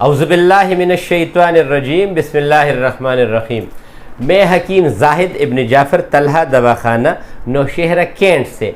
औज़ुबिल्लाहि मिनश्शैतानिर्रजीम बिस्मिल्लाहिर्रहमानिर्रहीम। मैं हकीम जाहिद इब्न जाफ़र तलहा दवाखाना नौशहरा कैंट से।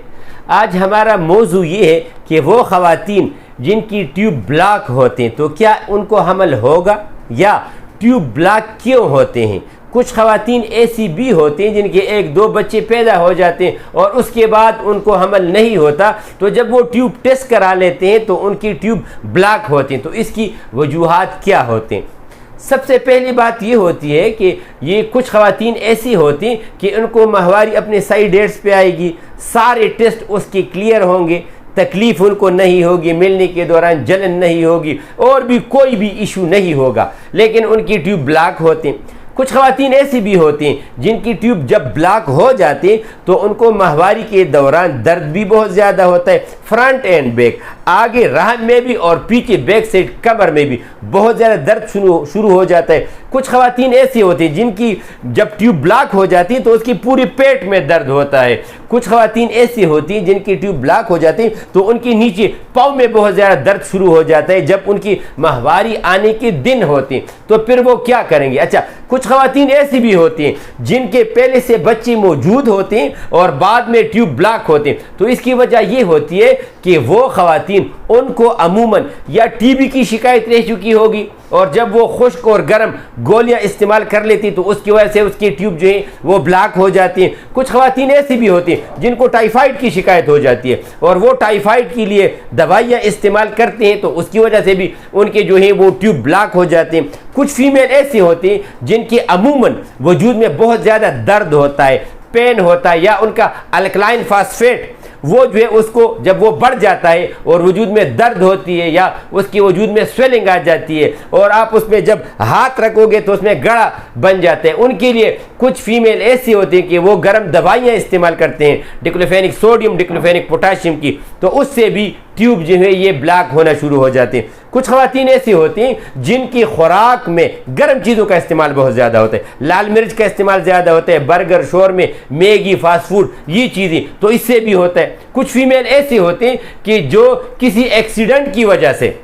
आज हमारा मौजू ये है कि वो ख़वातीन जिनकी ट्यूब ब्लॉक होते हैं तो क्या उनको हमल होगा या ट्यूब ब्लॉक क्यों होते हैं। कुछ ख़वातीन ऐसी भी होती हैं जिनके एक दो बच्चे पैदा हो जाते हैं और उसके बाद उनको हमल नहीं होता, तो जब वो ट्यूब टेस्ट करा लेते हैं तो उनकी ट्यूब ब्लॉक होती हैं। तो इसकी वजूहात क्या होते हैं। सबसे पहली बात ये होती है कि ये कुछ ख़वातीन ऐसी होती हैं कि उनको माहवारी अपने सही डेट्स पे आएगी, सारे टेस्ट उसके क्लियर होंगे, तकलीफ़ उनको नहीं होगी, मिलने के दौरान जलन नहीं होगी और भी कोई भी इशू नहीं होगा, लेकिन उनकी ट्यूब ब्लॉक होती हैं। कुछ ख़वातीन ऐसी भी होती हैं जिनकी ट्यूब जब ब्लॉक हो जाती है तो उनको माहवारी के दौरान दर्द भी बहुत ज़्यादा होता है, फ्रंट एंड बैक, आगे रहम में भी और पीछे बैक साइड कमर में भी बहुत ज़्यादा दर्द शुरू हो जाता है। कुछ ख़वातीन ऐसी होती हैं जिनकी जब ट्यूब ब्लॉक हो जाती है तो उसकी पूरी पेट में दर्द होता है। कुछ ख़वातीन ऐसी होती हैं जिनकी ट्यूब ब्लॉक हो जाती है तो उनके नीचे पाँव में बहुत ज़्यादा दर्द शुरू हो जाता है जब उनकी माहवारी आने के दिन होती हैं। तो फिर वो क्या करेंगे। अच्छा, कुछ ख़वातीन ऐसी भी होती हैं जिनके पहले से बच्चे मौजूद होते हैं और बाद में ट्यूब ब्लॉक होते हैं। तो इसकी वजह ये होती है कि वो ख़वातीन उनको अमूमन या टीबी की शिकायत रह चुकी होगी और जब वो खुश्क और गर्म गोलियां इस्तेमाल कर लेती तो उसकी वजह से उसकी ट्यूब जो है वो ब्लॉक हो जाती है। कुछ ख़वातीन ऐसी भी होती हैं जिनको टाइफाइड की शिकायत हो जाती है और वो टाइफाइड के लिए दवाइयाँ इस्तेमाल करते हैं तो उसकी वजह से भी उनके जो है वो ट्यूब ब्लॉक हो जाते हैं। कुछ फीमेल ऐसी होती हैं जिनके अमूमन वजूद में बहुत ज़्यादा दर्द होता है, पेन होता है, या उनका अल्कलाइन फास्फेट वो जो है उसको जब वो बढ़ जाता है और वजूद में दर्द होती है या उसकी वजूद में स्वेलिंग आ जाती है और आप उसमें जब हाथ रखोगे तो उसमें गड़ा बन जाते हैं। उनके लिए कुछ फीमेल ऐसी होती है कि वो गर्म दवाइयाँ इस्तेमाल करते हैं, डिक्लोफेनिक सोडियम, डिक्लोफेनिक पोटाशियम की, तो उससे भी ट्यूब जो है ये ब्लॉक होना शुरू हो जाती है। कुछ ख़वातीन ऐसी होती हैं जिनकी खुराक में गर्म चीज़ों का इस्तेमाल बहुत ज़्यादा होता है, लाल मिर्च का इस्तेमाल ज़्यादा होता है, बर्गर, शोरमे, मैगी, फास्ट फूड, ये चीज़ें, तो इससे भी होता है। कुछ फीमेल ऐसी होती हैं कि जो किसी एक्सीडेंट की वजह से,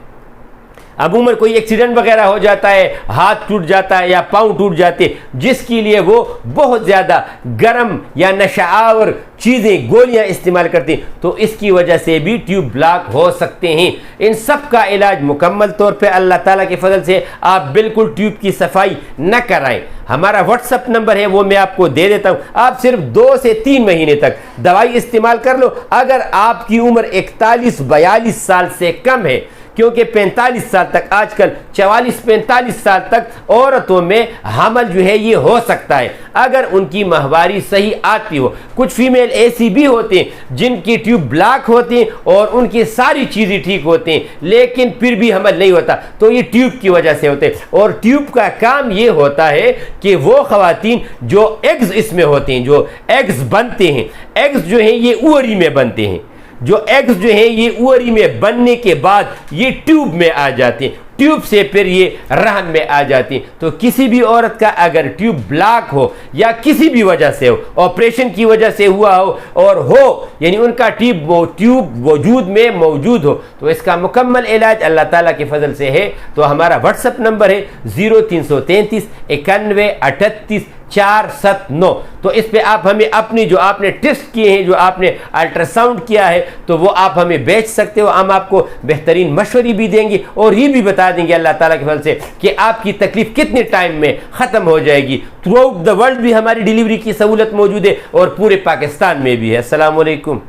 अमूमन कोई एक्सीडेंट वगैरह हो जाता है, हाथ टूट जाता है या पाँव टूट जाते, जिसके लिए वो बहुत ज़्यादा गर्म या नशावर चीज़ें, गोलियां इस्तेमाल करती, तो इसकी वजह से भी ट्यूब ब्लॉक हो सकते हैं। इन सब का इलाज मुकम्मल तौर पे अल्लाह ताला के फजल से आप बिल्कुल ट्यूब की सफाई न कराएं। हमारा व्हाट्सअप नंबर है वो मैं आपको दे देता हूँ। आप सिर्फ 2 से 3 महीने तक दवाई इस्तेमाल कर लो। अगर आपकी उम्र 41-42 साल से कम है, क्योंकि 45 साल तक, आजकल 44-45 साल तक औरतों में हमल जो है ये हो सकता है अगर उनकी माहवारी सही आती हो। कुछ फीमेल ऐसी भी होती हैं जिनकी ट्यूब ब्लॉक होती हैं और उनकी सारी चीज़ें ठीक होती हैं लेकिन फिर भी हमल नहीं होता, तो ये ट्यूब की वजह से होते हैं। और ट्यूब का काम ये होता है कि वो ख़वातीन जो एग्स इसमें होते हैं, जो एग्स बनते हैं, एग्स जो हैं ये ओवरी में बनते हैं, जो एग्स जो है ये ओवरी में बनने के बाद ये ट्यूब में आ जाते हैं, ट्यूब से फिर ये रहम में आ जाती है। तो किसी भी औरत का अगर ट्यूब ब्लॉक हो या किसी भी वजह से हो, ऑपरेशन की वजह से हुआ हो और हो, यानी उनका ट्यूब वजूद में मौजूद हो, तो इसका मुकम्मल इलाज अल्लाह ताला के फजल से है। तो हमारा व्हाट्सअप नंबर है 0333 91 38 479। तो इस पे आप हमें अपनी जो आपने टेस्ट किए हैं, जो आपने अल्ट्रासाउंड किया है, तो वो आप हमें बेच सकते हो। हम आपको बेहतरीन मशवरे भी देंगे और ये भी बता देंगे अल्लाह ताला के फजल से कि आपकी तकलीफ कितने टाइम में ख़त्म हो जाएगी। थ्रू आउट द वर्ल्ड भी हमारी डिलीवरी की सहूलत मौजूद है और पूरे पाकिस्तान में भी है। अस्सलाम वालेकुम।